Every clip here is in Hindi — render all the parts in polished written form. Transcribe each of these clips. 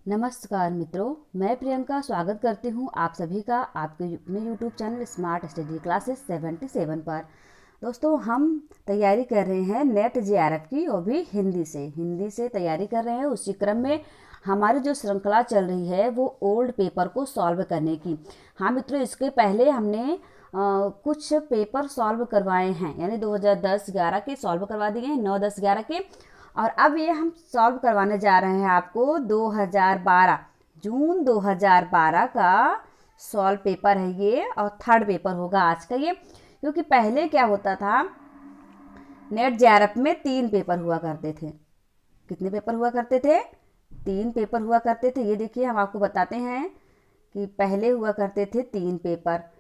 नमस्कार मित्रों, मैं प्रियंका स्वागत करती हूँ आप सभी का आपके अपने YouTube channel smart study classes 77 पर। दोस्तों, हम तैयारी कर रहे हैं नेट जेआरएफ की, और भी हिंदी से तैयारी कर रहे हैं। उसी क्रम में हमारी जो श्रृंखला चल रही है वो ओल्ड पेपर को सॉल्व करने की। हाँ मित्रों, इसके पहले हमने कुछ पेपर सॉल्व करवाए हैं, यानी 2010-11 के सॉल्व करवा दिए हैं, 9-10-11 के। और अब ये हम सॉल्व करवाने जा रहे हैं आपको 2012 जून 2012 का सॉल्व पेपर है ये, और थर्ड पेपर होगा आज का ये। क्योंकि पहले क्या होता था, नेट जेआरएफ में 3 पेपर हुआ करते थे। कितने पेपर हुआ करते थे? 3 पेपर हुआ करते थे। ये देखिए, हम आपको बताते हैं कि पहले हुआ करते थे 3 पेपर।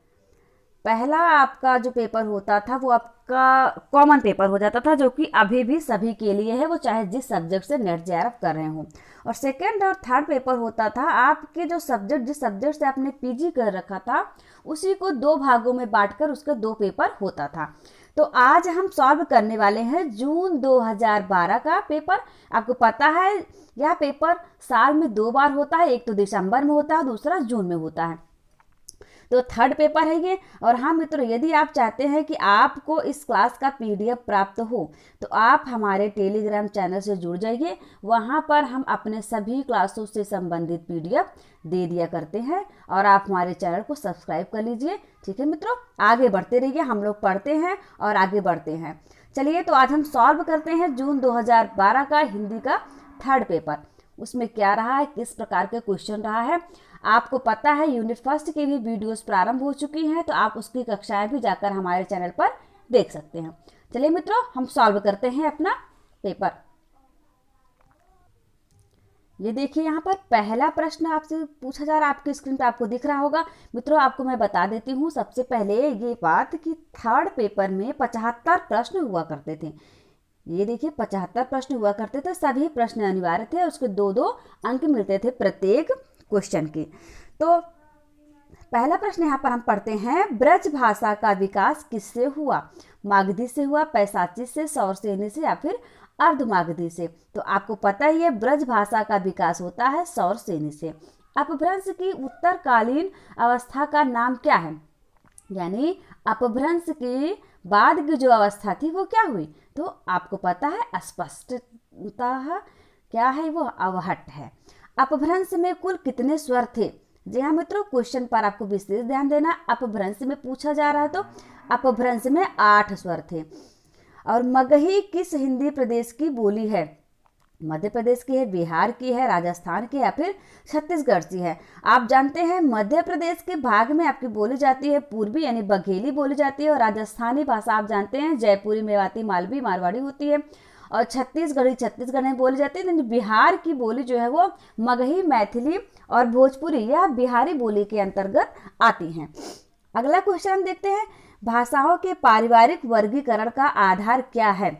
पहला आपका जो पेपर होता था वो आपका कॉमन पेपर हो जाता था, जो कि अभी भी सभी के लिए है, वो चाहे जिस सब्जेक्ट से नेट जेआरएफ कर रहे हो। और सेकंड और थर्ड पेपर होता था आपके जो सब्जेक्ट, जिस सब्जेक्ट से आपने पीजी कर रखा था उसी को 2 भागों में बांटकर उसका 2 पेपर होता था। तो आज हम सॉल्व करने वाले हैं जून 2012 का पेपर। आपको पता है यह पेपर साल में 2 बार होता है, एक तो दिसंबर में होता है, दूसरा जून में होता है। तो थर्ड पेपर है ये। और हाँ मित्रों, यदि आप चाहते हैं कि आपको इस क्लास का पीडीएफ प्राप्त हो तो आप हमारे टेलीग्राम चैनल से जुड़ जाइए। वहाँ पर हम अपने सभी क्लासों से संबंधित पीडीएफ दे दिया करते हैं, और आप हमारे चैनल को सब्सक्राइब कर लीजिए। ठीक है मित्रों, आगे बढ़ते रहिए, हम लोग पढ़ते हैं और आगे बढ़ते हैं। चलिए, तो आज हम सॉल्व करते हैं जून 2012 का हिंदी का थर्ड पेपर। उसमें क्या रहा है, किस प्रकार के क्वेश्चन रहा है। आपको पता है यूनिट फर्स्ट की भी वीडियोस प्रारंभ हो चुकी हैं, तो आप उसकी कक्षाएं भी जाकर हमारे चैनल पर देख सकते हैं। चलिए मित्रों, हम सॉल्व करते हैं अपना पेपर। ये देखिए, यहाँ पर पहला प्रश्न आपसे पूछा जा रहा है, आपकी स्क्रीन पे आपको दिख रहा होगा। मित्रों, आपको मैं बता देती हूँ सबसे पहले ये बात कि थर्ड पेपर में 75 प्रश्न हुआ करते थे। ये देखिए, 75 प्रश्न हुआ करते थे, सभी प्रश्न अनिवार्य थे, उसके 2-2 अंक मिलते थे प्रत्येक क्वेश्चन की। तो पहला प्रश्न यहाँ पर हम पढ़ते हैं, ब्रज भाषा का विकास किससे हुआ? मागधी से हुआ, पैसाची से, सौरसेनी से, या फिर अर्धमागधी से? तो आपको पता ही है, ब्रज भाषा का विकास होता है सौरसेनी से। अपभ्रंश की उत्तरकालीन अवस्था का नाम क्या है? यानी अपभ्रंश के बाद की जो अवस्था थी वो क्या हुई? तो आपको पता है, अस्पष्टता क्या है, वो अवहट है। अपभ्रंश में कुल कितने स्वर थे? जी हाँ मित्रों, क्वेश्चन पर आपको विशेष ध्यान देना। अपभ्रंश में पूछा जा रहा है, तो अपभ्रंश में 8 स्वर थे। और मगही किस हिंदी प्रदेश की बोली है? मध्य प्रदेश की है, बिहार की है, राजस्थान की, या फिर छत्तीसगढ़ की है? आप जानते हैं मध्य प्रदेश के भाग में आपकी बोली जाती है पूर्वी, यानी बघेली बोली जाती है। और राजस्थानी भाषा आप जानते हैं जयपुरी, मेवाती, मालवी, मारवाड़ी होती है। और छत्तीसगढ़ में बोली जाती है। लेकिन बिहार की बोली जो है वो मगही, मैथिली और भोजपुरी, यह बिहारी बोली के अंतर्गत आती हैं। अगला क्वेश्चन देखते हैं, भाषाओं के पारिवारिक वर्गीकरण का आधार क्या है?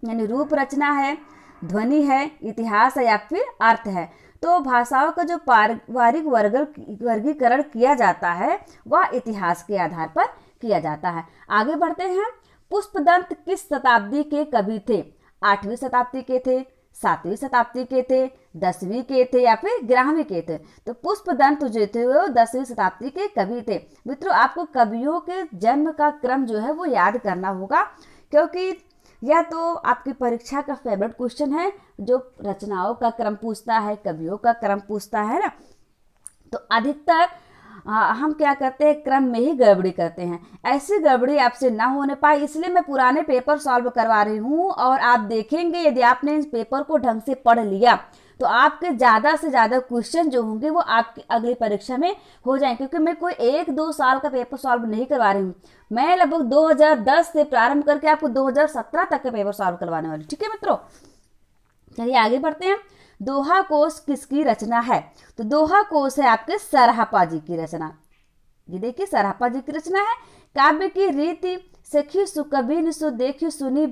यानी रूप रचना है, ध्वनि है, इतिहास है, या फिर अर्थ है? तो भाषाओं का जो पारिवारिक वर्गीकरण किया जाता है वह इतिहास के आधार पर किया जाता है। आगे बढ़ते हैं, पुष्पदंत किस शताब्दी के कवि थे? 8वीं शताब्दी के थे, 7वीं शताब्दी के थे, 10वीं के थे, या फिर 11वीं के थे? तो पुष्पदंत जो थे वो 10वीं शताब्दी के कवि थे। मित्रों, आपको कवियों के जन्म का क्रम जो है वो याद करना होगा, क्योंकि यह तो आपकी परीक्षा का फेवरेट क्वेश्चन है, जो रचनाओं का क्रम पूछता है, कवियों का क्रम पूछता है ना। तो अधिकतर हम क्या करते हैं, क्रम में ही गड़बड़ी करते हैं। ऐसी गड़बड़ी आपसे ना होने पाए इसलिए मैं पुराने पेपर सॉल्व करवा रही हूँ। और आप देखेंगे, यदि आपने इस पेपर को ढंग से पढ़ लिया तो आपके ज़्यादा से ज़्यादा क्वेश्चन जो होंगे वो आपकी अगली परीक्षा में हो जाएंगे। क्योंकि मैं कोई 1-2 साल का पेपर सॉल्व नहीं करवा रही हूँ, मैं लगभग 2010 से प्रारंभ करके आपको 2017 तक के पेपर सॉल्व करवाने वाली। ठीक है मित्रों, चलिए आगे बढ़ते हैं। दोहा कोश किसकी रचना है? तो दोहा कोश है आपके सरहप्पा जी की रचना। ये देखिए, सरहप्पा जी की रचना है। काव्य की रीति सखी सुकबीन सु देखी सुनी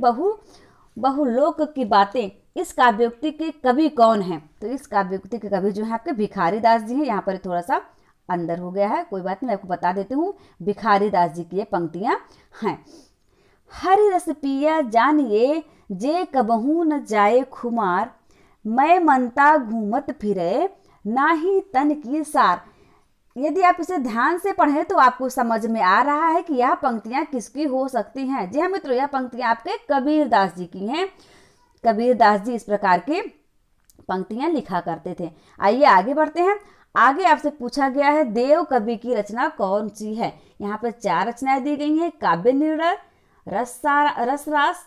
बहु लोक की बातें, इस काव्योक्ति के कवि कौन हैं? तो इस काव्योक्ति के कवि जो है आपके भिखारी दास जी हैं। यहाँ पर थोड़ा सा अंदर हो गया है, कोई बात नहीं, मैं आपको बता देती हूँ। भिखारी दास जी की ये पंक्तियां हैं। हरि रस पिया जानिए जे कबहू न जाए खुमार, मैं मनता घूमत फिरे ना ही तन की सार। यदि आप इसे ध्यान से पढ़ें तो आपको समझ में आ रहा है कि यह पंक्तियां किसकी हो सकती हैं। जी हाँ मित्रों, यह पंक्तियां आपके कबीरदास जी की हैं। कबीरदास जी इस प्रकार की पंक्तियां लिखा करते थे। आइए आगे बढ़ते हैं। आगे आपसे पूछा गया है देव कवि की रचना कौन सी है। यहाँ पर 4 रचनाएं दी गई हैं, काव्य निर्णय, रसरास,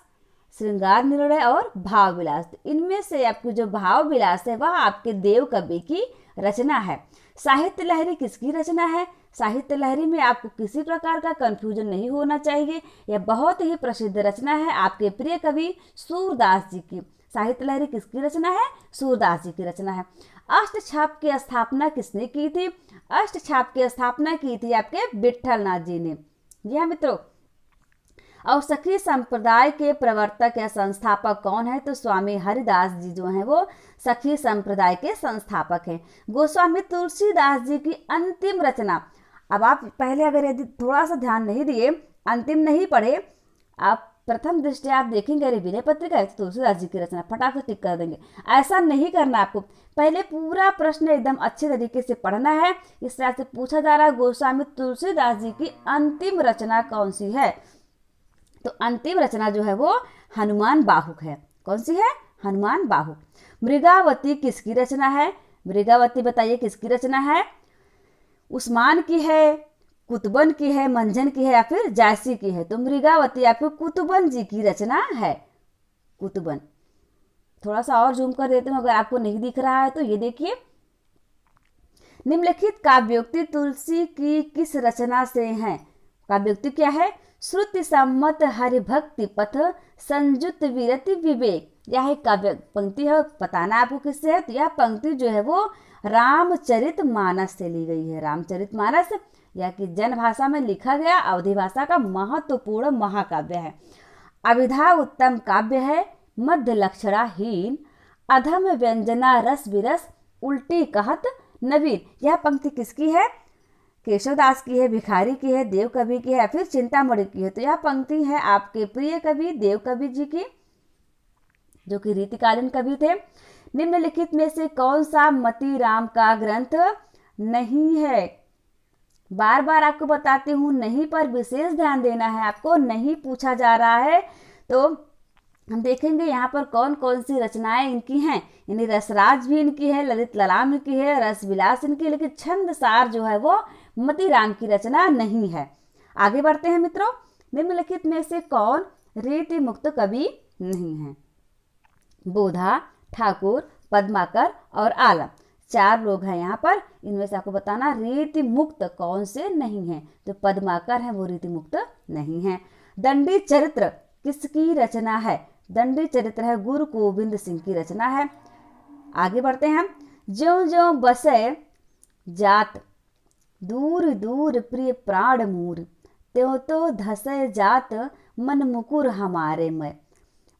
श्रृंगार निर्णय और भाव विलास। इनमें से आपकी जो भाव विलास है वह आपके देव कवि की रचना है। साहित्य लहरी किसकी रचना है। साहित्य लहरी में आपको किसी प्रकार का कंफ्यूजन नहीं होना चाहिए। यह बहुत ही प्रसिद्ध रचना है आपके प्रिय कवि सूरदास जी की। साहित्य लहरी किसकी रचना है। सूरदास जी की रचना है। अष्टछाप की स्थापना किसने की थी। अष्टछाप की स्थापना की थी आपके विट्ठल नाथ जी ने। जी हाँ मित्रों, और सखी संप्रदाय के प्रवर्तक या संस्थापक कौन है, तो स्वामी हरिदास जी जो हैं वो सखी संप्रदाय के संस्थापक हैं। गोस्वामी तुलसीदास जी की अंतिम रचना, अब आप पहले अगर यदि थोड़ा सा ध्यान नहीं दिए, अंतिम नहीं पढ़े, आप प्रथम दृष्टि आप देखेंगे अरे विनय पत्रिका है तो तुलसीदास जी की रचना, फटाक से टिक कर देंगे। ऐसा नहीं करना आपको, पहले पूरा प्रश्न एकदम अच्छे तरीके से पढ़ना है। इस तरह से पूछा जा रहा है गोस्वामी तुलसीदास जी की अंतिम रचना कौन सी है, तो अंतिम रचना जो है वो हनुमान बाहुक है। कौन सी है। हनुमान बाहुक। मृगावती किसकी रचना है। मृगावती बताइए किसकी रचना है। उस्मान की है, कुतुबन की है, मंझन की है या फिर जायसी की है। तो मृगावती आपको कुतुबन जी की रचना है। कुतुबन, थोड़ा सा और जूम कर देते हूँ अगर आपको नहीं दिख रहा है तो ये देखिए। निम्नलिखित काव्योक्ति तुलसी की किस रचना से है। काव्योक्ति क्या है। श्रुति सम्मत हरिभक्ति पथ संयुत विरति विवेक। यह एक काव्य पंक्ति है, बताना आपको किससे है। तो यह पंक्ति जो है वो रामचरितमानस से ली गई है। रामचरितमानस यह कि जन भाषा में लिखा गया अवधी भाषा का महत्वपूर्ण महाकाव्य है। अभिधा उत्तम काव्य है, मध्य लक्षणाहीन, अधम व्यंजना रस विरस, उल्टी कहत नवीन। यह पंक्ति किसकी है। केशवदास की है, भिखारी की है, देव कवि की है या फिर चिंतामणि की है। तो यह पंक्ति है आपके प्रिय कवि देव कवि जी की, जो कि रीतिकालीन कवि थे। निम्नलिखित में से कौन सा मती राम का ग्रंथ नहीं है। बार बार आपको बताती हूँ, नहीं पर विशेष ध्यान देना है आपको। नहीं पूछा जा रहा है तो हम देखेंगे यहाँ पर कौन कौन सी रचनाएं इनकी हैं। यानी रसराज भी इनकी है, ललित ललाम इनकी है, रस विलास इनकी है, लेकिन छंदसार जो है वो मतीराम की रचना नहीं है। आगे बढ़ते हैं मित्रों। निम्नलिखित में से कौन रीति मुक्त कवि नहीं है। बोधा, ठाकुर, पद्माकर और आलम, 4 लोग हैं यहाँ पर। इनमें से आपको बताना रीति मुक्त कौन से नहीं है। जो पद्माकर हैं वो रीति मुक्त नहीं है। दंडी चरित्र किसकी रचना है। दंडी चरित्र है गुरु गोविंद सिंह की रचना है। आगे बढ़ते हैं। ज्यों ज्यों बसे जात दूर दूर प्रिय प्राण मूर, त्यों तो धसे जात मन मुकुर हमारे में।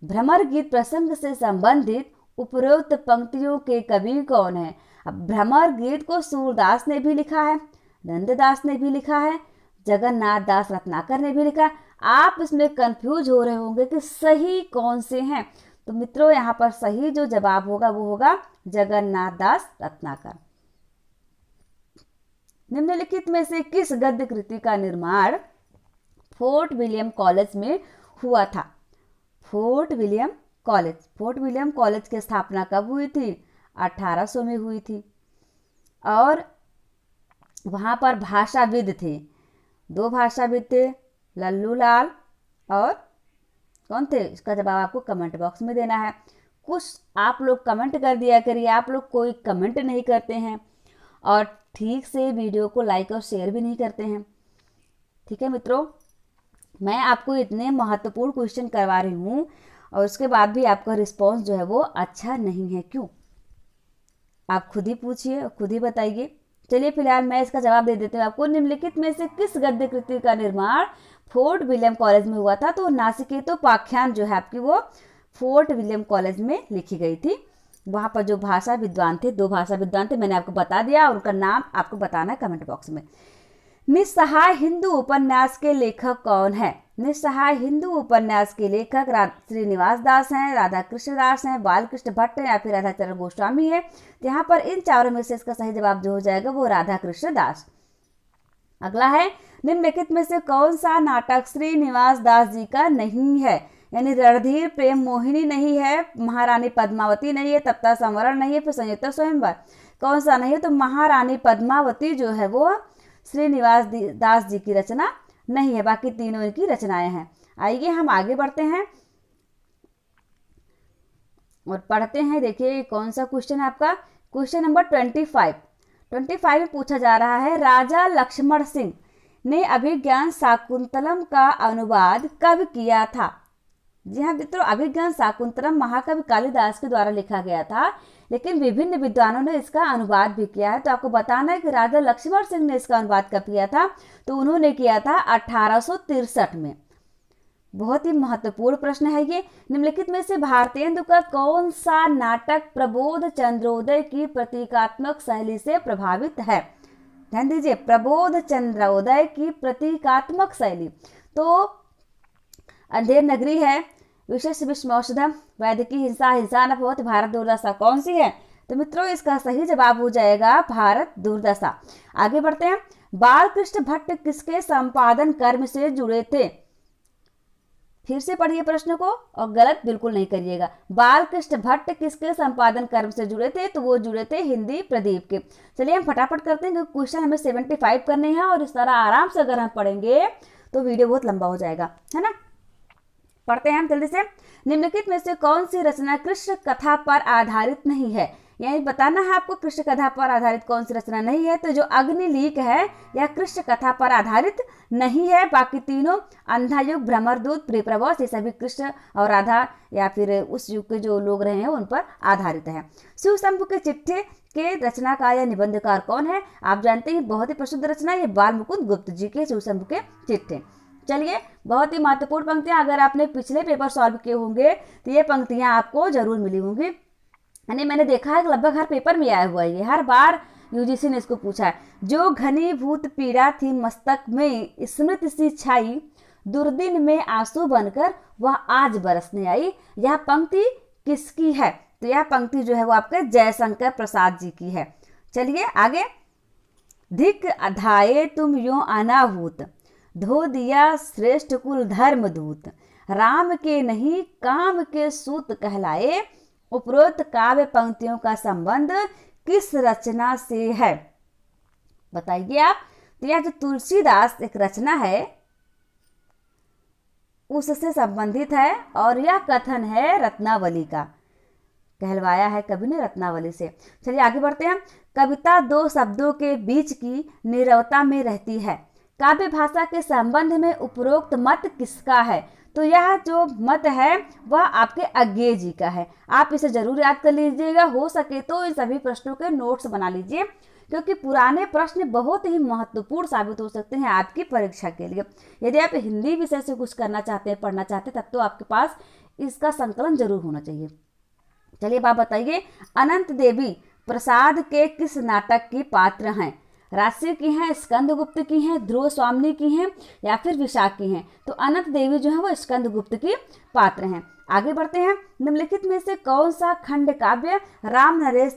भ्रमर गीत प्रसंग से संबंधित उपरोक्त पंक्तियों के कवि कौन है। अब भ्रमर गीत को सूरदास ने भी लिखा है, नंददास ने भी लिखा है, जगन्नाथ दास रत्नाकर ने भी लिखा है। आप इसमें कंफ्यूज हो रहे होंगे कि सही कौन से हैं। तो मित्रों यहाँ पर सही जो जवाब होगा वो होगा जगन्नाथ दास रत्नाकर। निम्नलिखित में से किस गद्य कृति का निर्माण फोर्ट विलियम कॉलेज में हुआ था। फोर्ट विलियम कॉलेज की स्थापना कब हुई थी। 1800 में हुई थी। और वहाँ पर भाषाविद थे, 2 भाषाविद थे, लल्लू लाल और कौन थे। इसका जवाब आपको कमेंट बॉक्स में देना है। कुछ आप लोग कमेंट कर दिया करिए, आप लोग कोई कमेंट नहीं करते हैं और ठीक से वीडियो को लाइक और शेयर भी नहीं करते हैं। ठीक है मित्रों, मैं आपको इतने महत्वपूर्ण क्वेश्चन करवा रही हूँ और उसके बाद भी आपका रिस्पॉन्स जो है वो अच्छा नहीं है, क्यों। आप खुद ही पूछिए, खुद ही बताइए। चलिए फिलहाल मैं इसका जवाब दे देती हूँ आपको। निम्नलिखित में से किस गद्य कृति का निर्माण फोर्ट विलियम कॉलेज में हुआ था। तो नासिकेतोपाख्यान जो है आपकी वो फोर्ट विलियम कॉलेज में लिखी गई थी। वहाँ पर जो भाषा विद्वान थे, 2 भाषा विद्वान थे, मैंने आपको बता दिया, उनका नाम आपको बताना है कमेंट बॉक्स में। निस्सहाय हिंदू उपन्यास के लेखक कौन है? निस्सहाय हिंदू उपन्यास के लेखक श्रीनिवास दास हैं, राधा कृष्ण दास हैं, बालकृष्ण भट्ट हैं या फिर राधाचरण गोस्वामी है। यहाँ पर इन चारों में से इसका सही जवाब जो हो जाएगा वो राधा कृष्ण दास। अगला है, निम्नलिखित में से कौन सा नाटक श्रीनिवास दास जी का नहीं है? यानी रणधीर प्रेम मोहिनी नहीं है, महारानी पद्मावती नहीं है, तप्ता संवरण नहीं है, फिर संयुक्त स्वयंवर। कौन सा नहीं है? तो महारानी पद्मावती जो है वो श्रीनिवास दास जी की रचना नहीं है, बाकी तीनों इनकी रचनाएं हैं। आइए हम आगे बढ़ते हैं और पढ़ते हैं। देखिए कौन सा क्वेश्चन है आपका, क्वेश्चन नंबर 25 में पूछा जा रहा है, राजा लक्ष्मण सिंह ने अभिज्ञान शाकुंतलम का अनुवाद कब किया था? जी हाँ मित्रों, अभिज्ञान शाकुंतलम महाकवि कालिदास के द्वारा लिखा गया था, लेकिन विभिन्न विद्वानों ने इसका अनुवाद भी किया है। तो आपको बताना है कि राजा लक्ष्मण सिंह ने इसका अनुवाद कब किया था? तो उन्होंने किया था 1863 में। बहुत ही महत्वपूर्ण प्रश्न है ये। निम्नलिखित में से भारतेंदु का कौन सा नाटक प्रबोध चंद्रोदय की प्रतीकात्मक शैली से प्रभावित है? ध्यान दीजिए, प्रबोध चंद्रोदय की प्रतीकात्मक शैली। तो अंधेर नगरी है, विशेष विषमौषधम, वैदिकी हिंसा, हिंसा न होत, भारत दुर्दशा कौन सी है? तो मित्रों इसका सही जवाब हो जाएगा भारत दुर्दशा। आगे बढ़ते हैं, बालकृष्ण भट्ट किसके संपादन कर्म से जुड़े थे? फिर से पढ़िए प्रश्न को और गलत बिल्कुल नहीं करिएगा। बालकृष्ण भट्ट किसके संपादन कर्म से जुड़े थे? तो वो जुड़े थे हिंदी प्रदीप के। चलिए हम फटाफट करते हैं क्योंकि क्वेश्चन हमें 75 करने हैं और इस तरह आराम से अगर हम पढ़ेंगे तो वीडियो बहुत लंबा हो जाएगा, है ना। पढ़ते हैं हम जल्दी से। निम्नलिखित में से कौन सी रचना कृष्ण कथा पर आधारित नहीं है? यानी बताना है आपको कृष्ण कथा पर आधारित कौन सी रचना नहीं है। तो जो अग्निलीक है यह कृष्ण कथा पर आधारित नहीं है, बाकी तीनों अंधा युग, भ्रमरदूत, प्रियप्रवश, ये सभी कृष्ण और राधा या फिर उस युग के जो लोग रहे हैं उन पर आधारित है। शिव शंभु के चिट्ठे के रचनाकार या निबंधकार कौन है? आप जानते हैं बहुत ही प्रसिद्ध रचना ये बाल मुकुंद गुप्त जी के शिव शंभु के चिट्ठे। चलिए बहुत ही महत्वपूर्ण पंक्तियां, अगर आपने पिछले पेपर सॉल्व किए होंगे तो ये पंक्तियां आपको जरूर मिली होंगी। यानी मैंने देखा है लगभग हर पेपर में आया हुआ है ये, हर बार यूजीसी ने इसको पूछा है। जो घनीभूत पीड़ा थी मस्तक में स्मृति सी छाई, दुर्दिन में आंसू बनकर वह आज बरसने आई। यह पंक्ति किसकी है? तो यह पंक्ति जो है वो आपके जयशंकर प्रसाद जी की है। चलिए आगे, धिक अधाये तुम यो अनाहूत, धो दिया श्रेष्ठ कुल धर्म दूत, राम के नहीं काम के सूत कहलाए, उपरोक्त काव्य पंक्तियों का संबंध किस रचना से है? बताइए आप। तो यह जो तुलसीदास एक रचना है उससे संबंधित है और यह कथन है रत्नावली का, कहलवाया है कवि ने रत्नावली से। चलिए आगे बढ़ते हैं। कविता दो शब्दों के बीच की नीरवता में रहती है, काव्य भाषा के संबंध में उपरोक्त मत किसका है? तो यह जो मत है वह आपके अज्ञेय जी का है। आप इसे जरूर याद कर लीजिएगा, हो सके तो इन सभी प्रश्नों के नोट्स बना लीजिए क्योंकि पुराने प्रश्न बहुत ही महत्वपूर्ण साबित हो सकते हैं आपकी परीक्षा के लिए। यदि आप हिंदी विषय से कुछ करना चाहते हैं, पढ़ना चाहते हैं, तब तो आपके पास इसका संकलन जरूर होना चाहिए। चलिए आप बताइए, अनंत देवी प्रसाद के किस नाटक की पात्र हैं? राशि की हैं, स्कंदगुप्त की हैं, ध्रुव स्वामिनी की हैं या फिर विशाख की हैं? तो अनंत देवी जो है वो स्कंदगुप्त की पात्र हैं। आगे बढ़ते हैं। निम्नलिखित में से कौन सा खंड काव्य राम नरेश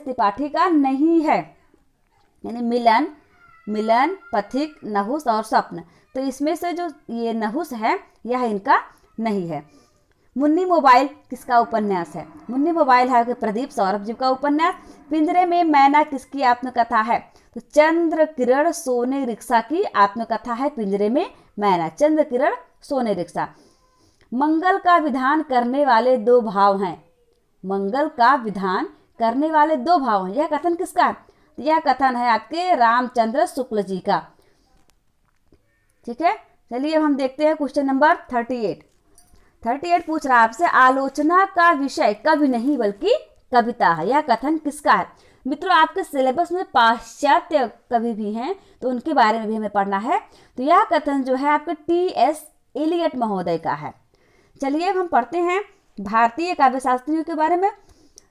त्रिपाठी का नहीं है? यानी मिलन, पथिक, नहुस और स्वप्न। तो इसमें से जो ये नहुस है यह इनका नहीं है। मुन्नी मोबाइल किसका उपन्यास है? मुन्नी मोबाइल है प्रदीप सौरभ जी का उपन्यास। पिंजरे में मैना किसकी आत्मकथा है? तो चंद्र किरण सोने रिक्शा की आत्मकथा है पिंजरे में मैना, चंद्र किरण सोने रिक्शा। मंगल का विधान करने वाले दो भाव हैं, मंगल का विधान करने वाले दो भाव हैं, यह कथन किसका है? यह कथन है आपके रामचंद्र शुक्ल जी का। ठीक है, चलिए अब हम देखते हैं क्वेश्चन नंबर 38 पूछ रहा है आपसे, आलोचना का विषय कवि नहीं बल्कि कविता है, यह कथन किसका है? मित्रों आपके सिलेबस में पाश्चात्य कवि भी हैं तो उनके बारे में भी हमें पढ़ना है। तो यह कथन जो है आपके टी.एस. एलियट महोदय का है। चलिए अब हम पढ़ते हैं भारतीय काव्य शास्त्रियों के बारे में।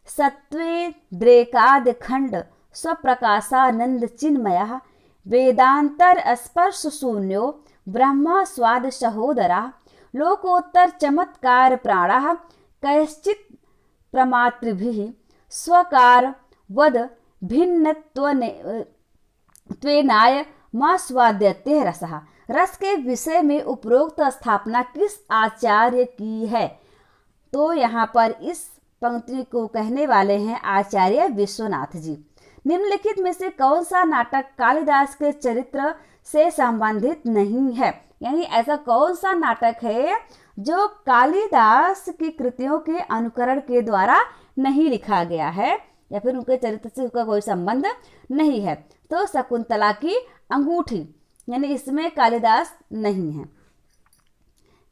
सत्वे द्रेकाद खंड स्वप्रकाशानंद चिन्मयः वेदांतर स्पर्श शून्यो ब्रह्म स्वाद सहोदरा लोकोत्तर चमत्कार प्राणः कैश्चित् प्रमातृभिः स्वकार वद त्वेनाय मास्वाद्यते रसः। रस के विषय में उपरोक्त स्थापना किस आचार्य की है? तो यहाँ पर इस पंक्ति को कहने वाले हैं आचार्य विश्वनाथ जी। निम्नलिखित में से कौन सा नाटक कालिदास के चरित्र से संबंधित नहीं है? यानी ऐसा कौन सा नाटक है जो कालिदास की कृतियों के अनुकरण के द्वारा नहीं लिखा गया है या फिर उनके चरित्र से उसका कोई संबंध नहीं है? तो शकुंतला की अंगूठी, यानी इसमें कालिदास नहीं है।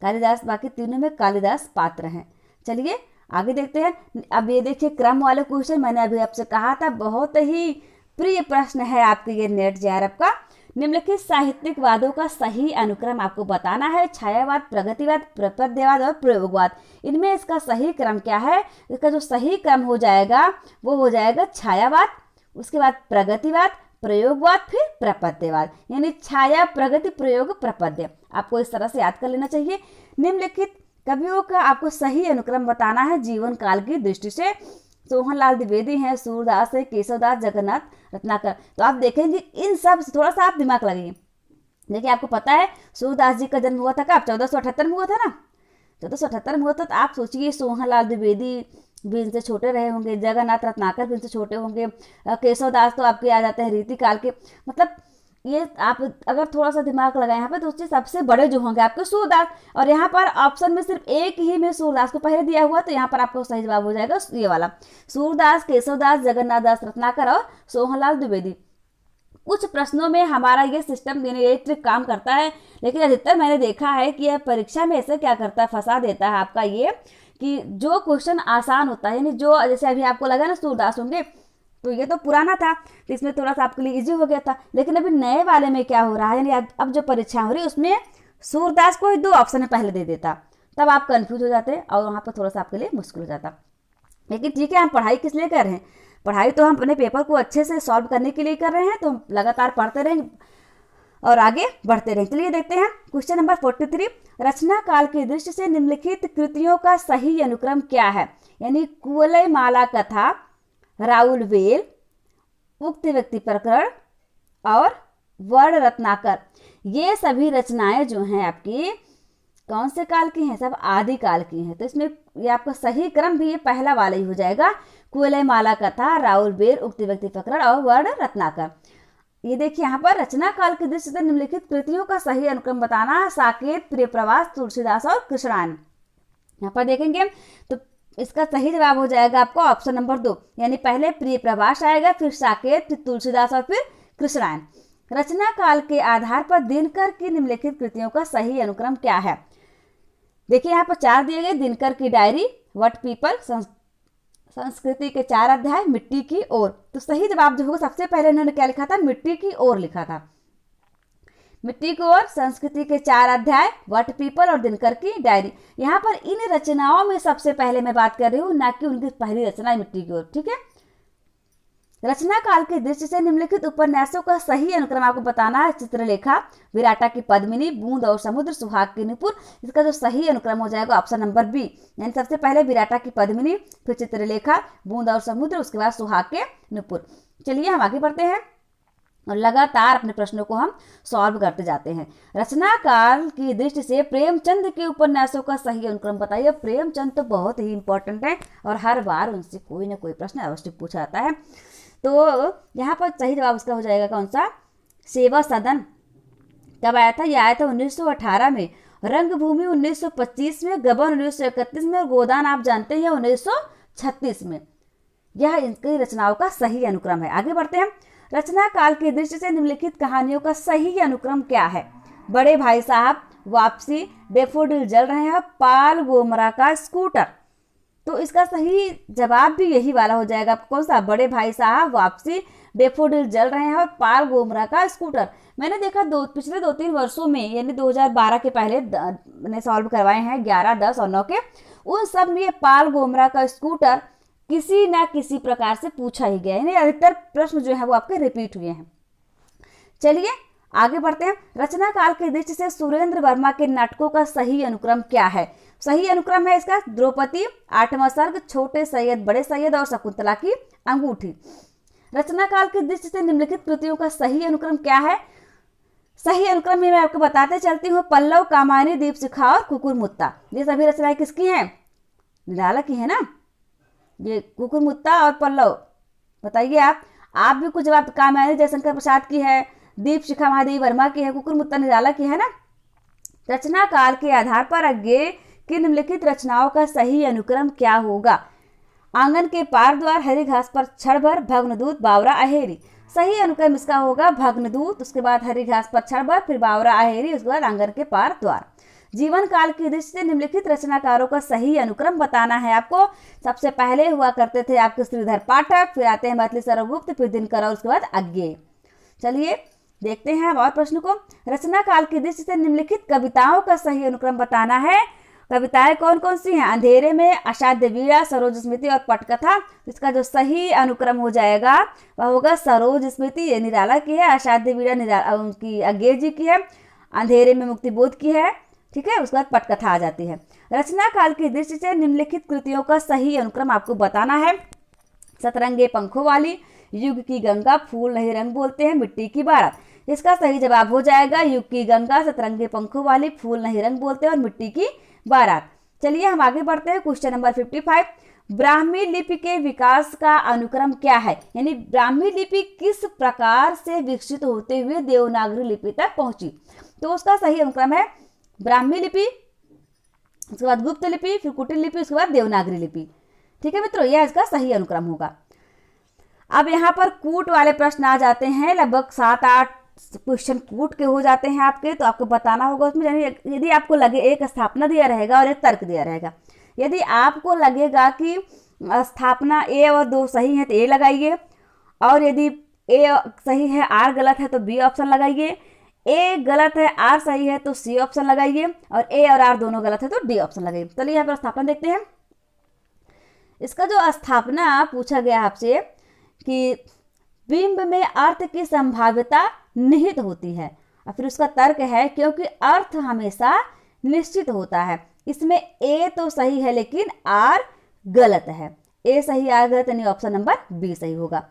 कालिदास, बाकी तीनों में कालिदास पात्र हैं। चलिए आगे देखते हैं। अब ये देखिए क्रम वाले क्वेश्चन, मैंने अभी आपसे कहा था बहुत ही प्रिय प्रश्न है आपके ये नेट जेआरएफ का। निम्नलिखित साहित्यिक वादों का सही अनुक्रम आपको बताना है। छायावाद, प्रगतिवाद, प्रपद्यवाद और प्रयोगवाद, इनमें इसका सही क्रम क्या है? इसका जो सही क्रम हो जाएगा वो हो जाएगा छायावाद, उसके बाद प्रगतिवाद, प्रयोगवाद, फिर प्रपद्यवाद। यानी छाया, प्रगति, प्रयोग, प्रपद्य। आपको इस तरह से याद कर लेना चाहिए। निम्नलिखित कवियों का आपको सही अनुक्रम बताना है जीवन काल की दृष्टि से। सोहनलाल द्विवेदी हैं, सूरदास है, केशवदास, जगन्नाथ रत्नाकर। तो आप देखेंगे इन सब से थोड़ा सा आप दिमाग लगाइए। देखिए आपको पता है सूरदास जी का जन्म हुआ था कब? 1478 में हुआ था ना। 1478 में हुआ था। तो आप सोचिए सोहनलाल द्विवेदी भी इनसे छोटे रहे होंगे, जगन्नाथ रत्नाकर भी इनसे छोटे होंगे, केशवदास तो आपके आ जाते हैं रीति काल के। मतलब ये आप अगर थोड़ा सा दिमाग लगाए यहाँ पे तो उससे सबसे बड़े जो होंगे आपके सूरदास। और यहाँ पर ऑप्शन में सिर्फ एक ही में सूरदास को पहले दिया हुआ, तो यहाँ पर आपको सही जवाब हो जाएगा ये वाला, सूरदास, केशवदास, जगन्नाथ दास रत्नाकर और सोहनलाल द्विवेदी। कुछ प्रश्नों में हमारा ये सिस्टम ये ट्रिक काम करता है, लेकिन अधिकतर मैंने देखा है कि यह परीक्षा में ऐसे क्या करता है, फंसा देता है आपका ये कि जो क्वेश्चन आसान होता है, यानी जो जैसे अभी आपको लगा ना सूरदास होंगे, तो ये तो पुराना था तो इसमें थोड़ा सा आपके लिए इजी हो गया था। लेकिन अभी नए वाले में क्या हो रहा है, यानी अब जो परीक्षा हो रही है उसमें सूरदास को ही 2 ऑप्शन में पहले दे देता, तब आप कंफ्यूज हो जाते और वहाँ पर थोड़ा सा आपके लिए मुश्किल हो जाता। लेकिन ठीक है, हम पढ़ाई किस लिए कर रहे हैं? पढ़ाई तो हम अपने पेपर को अच्छे से सॉल्व करने के लिए कर रहे हैं, तो हम लगातार पढ़ते रहेंगे और आगे बढ़ते रहें। चलिए देखते हैं क्वेश्चन नंबर 43। रचना काल की दृष्टि से निम्नलिखित कृतियों का सही अनुक्रम क्या है? यानी कुवलयमाला कथा, राउलवेल, उक्त व्यक्ति प्रकरण और वर्ण रत्नाकर, ये सभी रचनाएं जो हैं आपकी कौन से काल की हैं? सब आदि काल की हैं। तो इसमें ये आपका सही क्रम भी ये पहला वाला ही हो जाएगा, कुवलयमाला कथा, राउलवेल, उक्त व्यक्ति प्रकरण और वर्ण रत्नाकर। ये देखिए यहाँ पर रचना काल की दृष्टि से निम्नलिखित कृतियों का सही अनुक्रम बताना, साकेत, प्रियप्रवास, तुलसीदास और कृष्णायन। यहाँ पर देखेंगे तो इसका सही जवाब हो जाएगा आपको ऑप्शन नंबर 2, यानी पहले प्रियप्रवास आएगा, फिर साकेत, फिर तुलसीदास और फिर कृष्णायन। रचना काल के आधार पर दिनकर की निम्नलिखित कृतियों का सही अनुक्रम क्या है? देखिए यहाँ पर 4 दिए गए, दिनकर की डायरी, वट पीपल, संस्कृति के 4 अध्याय, मिट्टी की ओर। तो सही जवाब जो होगा, सबसे पहले इन्होंने क्या लिखा था? मिट्टी की ओर लिखा था। मिट्टी की ओर, संस्कृति के 4 अध्याय, वट पीपल और दिनकर की डायरी। यहाँ पर इन रचनाओं में सबसे पहले मैं बात कर रही हूँ, ना कि उनकी पहली रचना मिट्टी की ओर। ठीक है। रचना काल की दृष्टि से निम्नलिखित उपन्यासों का सही अनुक्रम आपको बताना है। चित्रलेखा, विराटा की पद्मिनी, बूंद और समुद्र, सुहाग की नुपुर। इसका जो सही अनुक्रम हो जाएगा ऑप्शन नंबर बी, यानी सबसे पहले विराटा की पद्मिनी, फिर चित्रलेखा, बूंद और समुद्र, उसके बाद सुहाग के नुपुर। चलिए हम आगे बढ़ते हैं और लगातार अपने प्रश्नों को हम सॉल्व करते जाते हैं। रचना काल की दृष्टि से प्रेमचंद के उपन्यासों का सही अनुक्रम बताइए। प्रेमचंद तो बहुत ही इंपॉर्टेंट है और हर बार उनसे कोई ना कोई प्रश्न अवश्य पूछा जाता है। तो यहाँ पर सही जवाब उसका हो जाएगा कौन सा? सेवा सदन। कब आया था? यह आया था 1918 में, रंगभूमि 1925 में, गबन 1931 में और गोदान आप जानते हैं 1936 में। यह इनकी रचनाओं का सही अनुक्रम है। आगे बढ़ते हैं। रचना काल की दृष्टि से निम्नलिखित कहानियों का सही अनुक्रम क्या है? बड़े भाई साहब, वापसी, डेफोडिल जल रहे हैं, पाल गोमरा का स्कूटर। तो इसका सही जवाब भी यही वाला हो जाएगा। कौन सा? बड़े भाई साहब, वापसी, डेफोडिल जल रहे हैं और पाल गोमरा का स्कूटर। मैंने देखा पिछले 2-3 वर्षों में, यानी 2012 के पहले मैंने सॉल्व करवाए हैं 11, 10 और 9 के, उन सब में पाल गोमरा का स्कूटर किसी ना किसी प्रकार से पूछा ही गया है, अधिकतर प्रश्न जो है वो आपके रिपीट हुए हैं। चलिए आगे बढ़ते हैं। रचना काल की दृष्टि से सुरेंद्र वर्मा के नाटकों का सही अनुक्रम क्या है? सही अनुक्रम है इसका द्रौपदी, आठवां सर्ग, छोटे सैयद, बड़े सैयद और शकुंतला की अंगूठी। रचना काल की दृष्टि से निम्नलिखित कृतियों का सही अनुक्रम क्या है? सही अनुक्रम में मैं आपको बताते चलती हूँ। पल्लव, कामायनी, दीपशिखा और कुकुरमुत्ता, ये सभी रचनाएं किसकी हैं? निराला की है ना। ये कुकुरमुत्ता और पल्लव, बताइए आप भी कुछ जवाब। कामायनी जयशंकर प्रसाद की है, दीपशिखा महादेवी वर्मा की है, कुकुरमुत्ता निराला की है ना। रचना काल के आधार पर आगे की निम्नलिखित रचनाओं का सही अनुक्रम क्या होगा? आंगन के पार द्वार, हरी घास पर क्षणभर, भग्नदूत, बावरा, अहेरी। सही अनुक्रम इसका होगा भग्नदूत, उसके बाद हरी घास पर क्षणभर, फिर बावरा, अहेरी, उसके बाद आंगन के पार द्वार। जीवन काल की दृष्टि से निम्नलिखित रचनाकारों का सही अनुक्रम बताना है आपको। सबसे पहले हुआ करते थे आपके श्रीधर पाठक, फिर आते हैं मैथिली सर्वगुप्त, फिर दिनकर और उसके बाद अज्ञेय। चलिए देखते हैं अब और प्रश्न को। रचना काल की दृष्टि से निम्नलिखित कविताओं का सही अनुक्रम बताना है। कविताएं कौन कौन सी हैं? अंधेरे में, असाध्य वीणा, सरोज स्मृति और पटकथा। इसका जो सही अनुक्रम हो जाएगा वह होगा सरोज स्मृति, ये निराला की है, असाध्य वीणा उनकी अज्ञेय जी की है, अंधेरे में मुक्तिबोध की है, ठीक है। उसके बाद पटकथा आ जाती है। रचना काल की दृष्टि से निम्नलिखित कृतियों का सही अनुक्रम आपको बताना है। सतरंगे पंखों वाली, युग की गंगा, फूल नहीं रंग बोलते हैं, मिट्टी की बारात। इसका सही जवाब हो जाएगा युग की गंगा, सतरंगे पंखों वाली, फूल नहीं रंग बोलते हैं और मिट्टी की बारात। चलिए हम आगे बढ़ते हैं। क्वेश्चन नंबर 55, ब्राह्मी लिपि के विकास का अनुक्रम क्या है? यानी ब्राह्मी लिपि किस प्रकार से विकसित होते हुए देवनागरी लिपि तक पहुंची? तो उसका सही अनुक्रम है ब्राह्मी लिपि, उसके बाद गुप्त लिपि, फिर कुटिल लिपि, उसके बाद देवनागरी लिपि। ठीक है मित्रों, यह इसका सही अनुक्रम होगा। अब यहाँ पर कूट वाले प्रश्न आ जाते हैं, लगभग 7-8 क्वेश्चन कूट के हो जाते हैं आपके, तो आपको बताना होगा उसमें। यदि आपको लगे एक स्थापना दिया रहेगा और एक तर्क दिया रहेगा, यदि आपको लगेगा कि स्थापना ए और 2 सही है तो ए लगाइए, और यदि ए सही है आर गलत है तो बी ऑप्शन लगाइए, ए गलत है आर सही है तो सी ऑप्शन लगाइए, और ए और आर दोनों गलत है तो डी ऑप्शन लगाइए। चलिए यहाँ पर स्थापना देखते हैं। इसका जो स्थापना पूछा गया आपसे कि बिंब में अर्थ की संभाव्यता निहित होती है, और फिर उसका तर्क है क्योंकि अर्थ हमेशा निश्चित होता है। इसमें ए तो सही है लेकिन आर गलत है। ए सही आर गलत, यानी ऑप्शन नंबर बी सही होगा।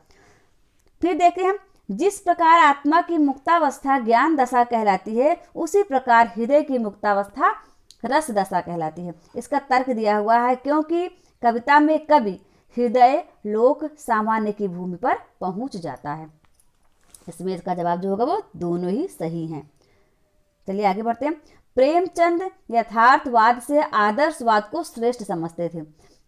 फिर देखते हैं, जिस प्रकार आत्मा की मुक्तावस्था ज्ञान दशा कहलाती है, उसी प्रकार हृदय की मुक्तावस्था रस दशा कहलाती है। इसका तर्क दिया हुआ है क्योंकि कविता में कवि हृदय लोक सामान्य की भूमि पर पहुंच जाता है। इसमें इसका जवाब जो होगा वो दोनों ही सही हैं। चलिए आगे बढ़ते हैं। प्रेमचंद यथार्थवाद से आदर्शवाद को श्रेष्ठ समझते थे,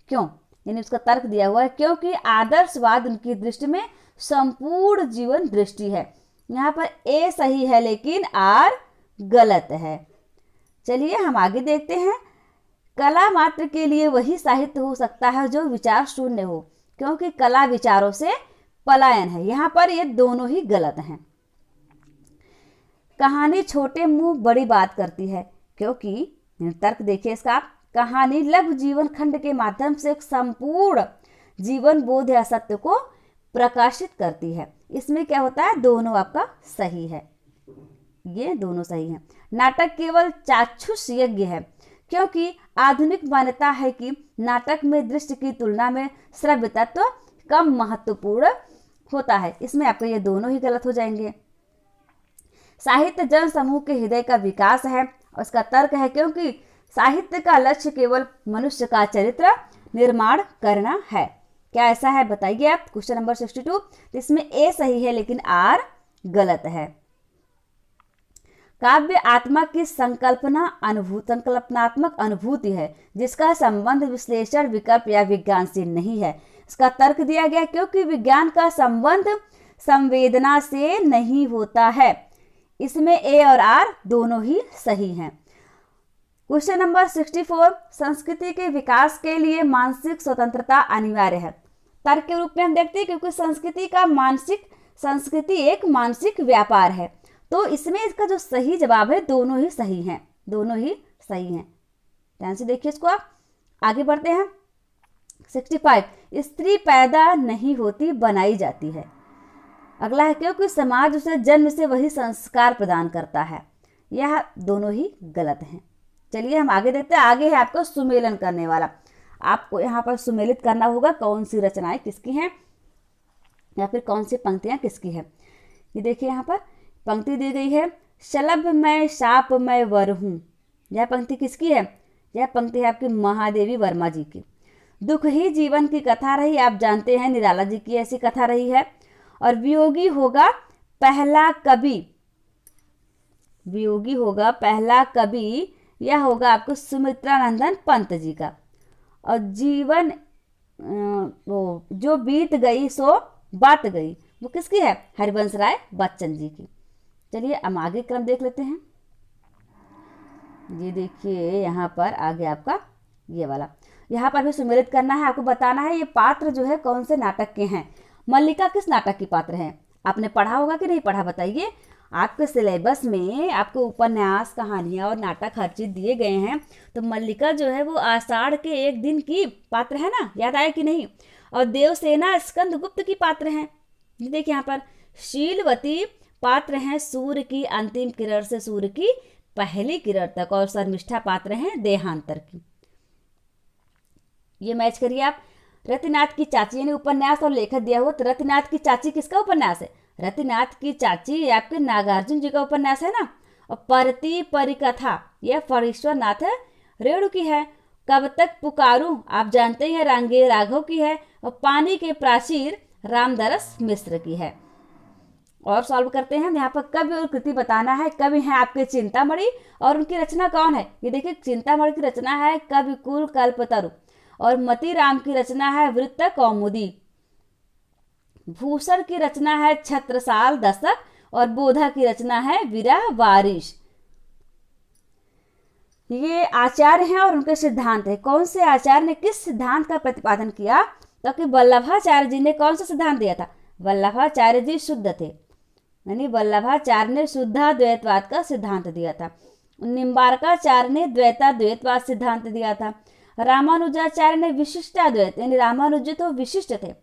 क्यों? यानी उसका तर्क दिया हुआ है क्योंकि आदर्शवाद उनकी दृष्टि में संपूर्ण जीवन दृष्टि है। यहाँ पर ए सही है लेकिन आर गलत है। चलिए हम आगे देखते हैं। कला मात्र के लिए वही साहित्य हो सकता है जो विचार शून्य हो, क्योंकि कला विचारों से पलायन है। यहाँ पर ये दोनों ही गलत हैं। कहानी छोटे मुंह बड़ी बात करती है, क्योंकि तर्क देखिए इसका, कहानी लघु जीवन खंड के माध्यम से एक संपूर्ण जीवन बोध या सत्य को प्रकाशित करती है। इसमें क्या होता है, दोनों आपका सही है, ये दोनों सही हैं। नाटक केवल चाक्षुष यज्ञ है, क्योंकि आधुनिक मान्यता है कि नाटक में दृश्य की तुलना में श्रव्य तत्व कम महत्वपूर्ण होता है। इसमें आपको ये दोनों ही गलत हो जाएंगे। साहित्य जन समूह के हृदय का विकास है, और इसका तर्क है क्योंकि साहित्य का लक्ष्य केवल मनुष्य का चरित्र निर्माण करना है। क्या ऐसा है बताइए आप। क्वेश्चन नंबर 62, तो इसमें ए सही है लेकिन आर गलत है। काव्य आत्मा की संकल्पनात्मक अनुभूति है, जिसका संबंध विश्लेषण, विकल्प या विज्ञान से नहीं है। इसका तर्क दिया गया क्योंकि विज्ञान का संबंध संवेदना से नहीं होता है। इसमें ए और आर दोनों ही सही हैं। क्वेश्चन नंबर 64, संस्कृति के विकास के लिए मानसिक स्वतंत्रता अनिवार्य है। तर्क के रूप में हम देखते हैं क्योंकि संस्कृति एक मानसिक व्यापार है, तो इसमें इसका जो सही जवाब है दोनों ही सही हैं, दोनों ही सही हैं। ध्यान से देखिए इसको आप। आगे बढ़ते हैं। 65 स्त्री पैदा नहीं होती बनाई जाती है। अगला है क्योंकि समाज उसे जन्म से वही संस्कार प्रदान करता है। यह दोनों ही गलत हैं। चलिए हम आगे देखते हैं। आगे है आपको सुमेलन करने वाला। आपको यहाँ पर सुमेलित करना होगा कौन सी रचनाएं किसकी हैं या फिर कौन सी पंक्तियां किसकी है। ये देखिए यहाँ पर पंक्ति दी गई है, शलभ मैं शाप मैं वर हूँ। यह पंक्ति किसकी है? यह पंक्ति है आपकी महादेवी वर्मा जी की। दुख ही जीवन की कथा रही, आप जानते हैं निराला जी की ऐसी कथा रही है। और वियोगी होगा पहला कवि, वियोगी होगा पहला कवि, यह होगा आपको सुमित्रानंदन पंत जी का। और जीवन वो जो बीत गई सो बात गई, वो किसकी है? हरिवंश राय बच्चन जी की। चलिए हम आगे क्रम देख लेते हैं। ये देखिए यहाँ पर आगे आपका ये वाला, यहाँ पर भी सुमेलित करना है, आपको बताना है ये पात्र जो है कौन से नाटक के हैं। मल्लिका किस नाटक की पात्र है? आपने पढ़ा होगा कि नहीं पढ़ा बताइए। आपके सिलेबस में आपको उपन्यास, कहानियाँ और नाटक हर चीज़ दिए गए हैं। तो मल्लिका जो है वो आषाढ़ के एक दिन की पात्र है ना, याद आया कि नहीं। और देवसेना स्कंदगुप्त की पात्र हैं। देखिए यहाँ पर शीलवती पात्र हैं सूर्य की अंतिम किरण से सूर्य की पहली किरण तक, और शर्मिष्ठा पात्र हैं देहांतर की। ये मैच करिए आप। रतिनाथ की चाची, यानी उपन्यास और लेखक दिया हुआ, तो रतिनाथ की चाची किसका उपन्यास है? रतिनाथ की चाची आपके नागार्जुन जी का उपन्यास है ना। और परती परिकथा यह फणीश्वर नाथ रेणु की है। कब तक पुकारूं आप जानते हैं रांगे राघव की है। और पानी के प्राचीर रामदरस मिश्र की है। और सॉल्व करते हैं। यहाँ पर कवि और कृति बताना है। कवि हैं आपके चिंतामणि, और उनकी रचना कौन है? ये देखिए चिंतामणि की रचना है कविकुल कल्पतरु, और मतीराम की रचना है वृत्त कौमुदी। भूषण की रचना है छत्रसाल दशक, और बोधा की रचना है विरह वारिश। ये आचार्य हैं और उनके सिद्धांत है। कौन से आचार्य ने किस सिद्धांत का प्रतिपादन किया? तो कि वल्लभाचार्य जी ने कौन सा सिद्धांत दिया था? वल्लभाचार्य जी शुद्ध थे, यानी वल्लभाचार्य ने शुद्धाद्वैतवाद का सिद्धांत दिया था। निम्बारकाचार्य ने द्वैताद्वैतवाद सिद्धांत दिया था। रामानुजाचार्य ने विशिष्टाद्वैत, यानी रामानुज तो विशिष्ट थे।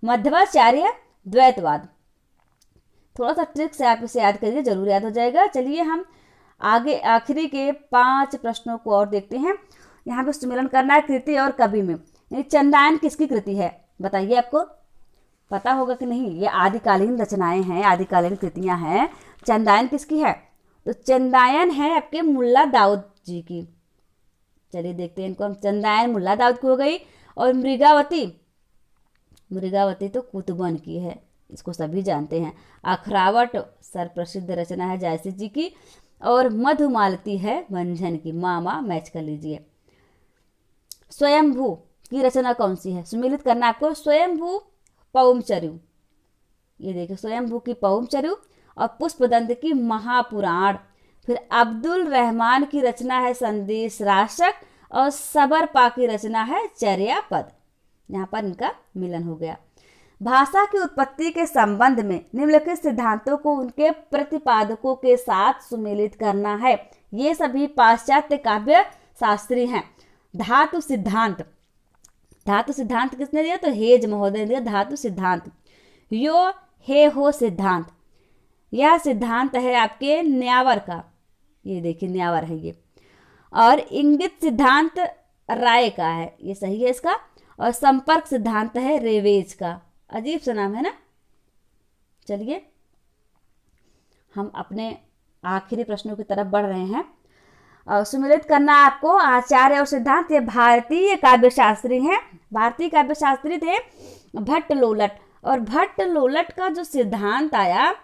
मध्वाचार्य द्वैतवाद। थोड़ा सा ट्रिक से आप इसे याद करिए, जरूर याद हो जाएगा। चलिए हम आगे आखिरी के 5 प्रश्नों को और देखते हैं। यहाँ पे सुमेलन करना है कृति और कवि में। यानी चंदायन किसकी कृति है बताइए, आपको पता होगा कि नहीं। ये आदिकालीन रचनाएं हैं, आदिकालीन कृतियां हैं। चंदायन किसकी है? तो चंदायन है आपके मुल्ला दाऊद जी की। चलिए देखते हैं इनको हम। चंदायन मुल्ला दाऊद की हो गई। और मृगावती, मृगावती तो कुतुबन की है, इसको सभी जानते हैं। अखरावट सर्वप्रसिद्ध रचना है जायसी जी की। और मधुमालती है मंझन की। मामा मैच कर लीजिए। स्वयंभू की रचना कौन सी है? सुमेलित करना आपको। स्वयंभू पौमचर्यु, ये देखिए स्वयंभू की पौमचर्यु। और पुष्पदंत की महापुराण। फिर अब्दुल रहमान की रचना है संदेश राशक। और सबरपा की रचना है चर्यापद। यहाँ पर इनका मिलन हो गया। भाषा की उत्पत्ति के संबंध में निम्नलिखित सिद्धांतों को उनके प्रतिपादकों के साथ सुमेलित करना है। ये सभी पाश्चात्य काव्य शास्त्री हैं। धातु सिद्धांत, धातु सिद्धांत किसने दिया? तो हेज महोदय ने दिया धातु सिद्धांत। यो हे हो सिद्धांत, यह सिद्धांत है आपके न्यावर का। ये देखिए न्यावर है ये। और इंगित सिद्धांत राय का है, ये सही है इसका। और संपर्क सिद्धांत है रेवेज का। अजीब सा नाम है ना। चलिए हम अपने आखिरी प्रश्नों की तरफ बढ़ रहे हैं। सुमेलित करना आपको आचार्य और सिद्धांत। ये भारतीय काव्यशास्त्री हैं। भारतीय काव्यशास्त्री थे भट्ट लोलट। और भट्ट लोलट का जो सिद्धांत आया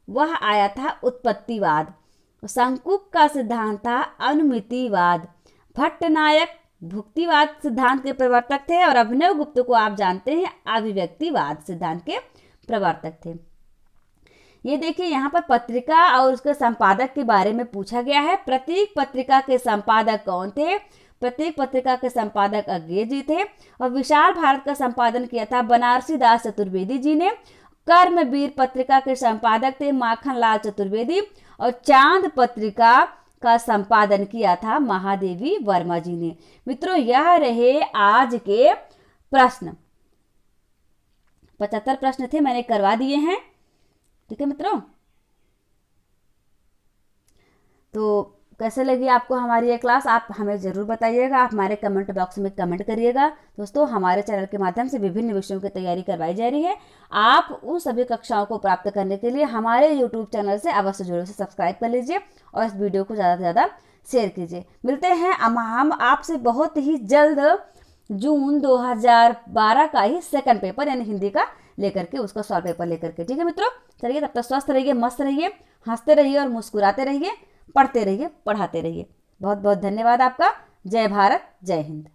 वह आया था उत्पत्तिवाद। शंकुक का सिद्धांत था अनुमितिवाद। भट्टनायक भुक्तिवाद सिद्धांत के प्रवर्तक थे। और अभिनव गुप्त को आप जानते हैं अभिव्यक्तिवाद सिद्धांत के प्रवर्तक थे। ये देखिए यहाँ पर पत्रिका और उसके संपादक के बारे में पूछा गया है। प्रतीक पत्रिका के संपादक कौन थे? प्रतीक पत्रिका के संपादक अज्ञे जी थे। और विशाल भारत का संपादन किया था बनारसी दास चतुर्वेदी जी ने। कर्मवीर पत्रिका के संपादक थे माखन लाल चतुर्वेदी। और चांद पत्रिका का संपादन किया था महादेवी वर्मा जी ने। मित्रों यह रहे आज के प्रश्न। 75 प्रश्न थे, मैंने करवा दिए हैं। ठीक है मित्रों, तो कैसे लगी आपको हमारी ये क्लास, आप हमें ज़रूर बताइएगा। आप हमारे कमेंट बॉक्स में कमेंट करिएगा। दोस्तों, हमारे चैनल के माध्यम से विभिन्न विषयों की तैयारी करवाई जा रही है। आप उन सभी कक्षाओं को प्राप्त करने के लिए हमारे यूट्यूब चैनल से अवश्य जुड़े, सब्सक्राइब कर लीजिए और इस वीडियो को ज़्यादा से ज़्यादा शेयर कीजिए। मिलते हैं हम आपसे बहुत ही जल्द जून 2012 का ही सेकंड पेपर यानी हिंदी का लेकर के, उसका सॉल्व पेपर लेकर के। ठीक है मित्रों, चलिए तब तक स्वस्थ रहिए, मस्त रहिए, हंसते रहिए और मुस्कुराते रहिए, पढ़ते रहिए, पढ़ाते रहिए। बहुत बहुत धन्यवाद आपका। जय भारत, जय हिंद।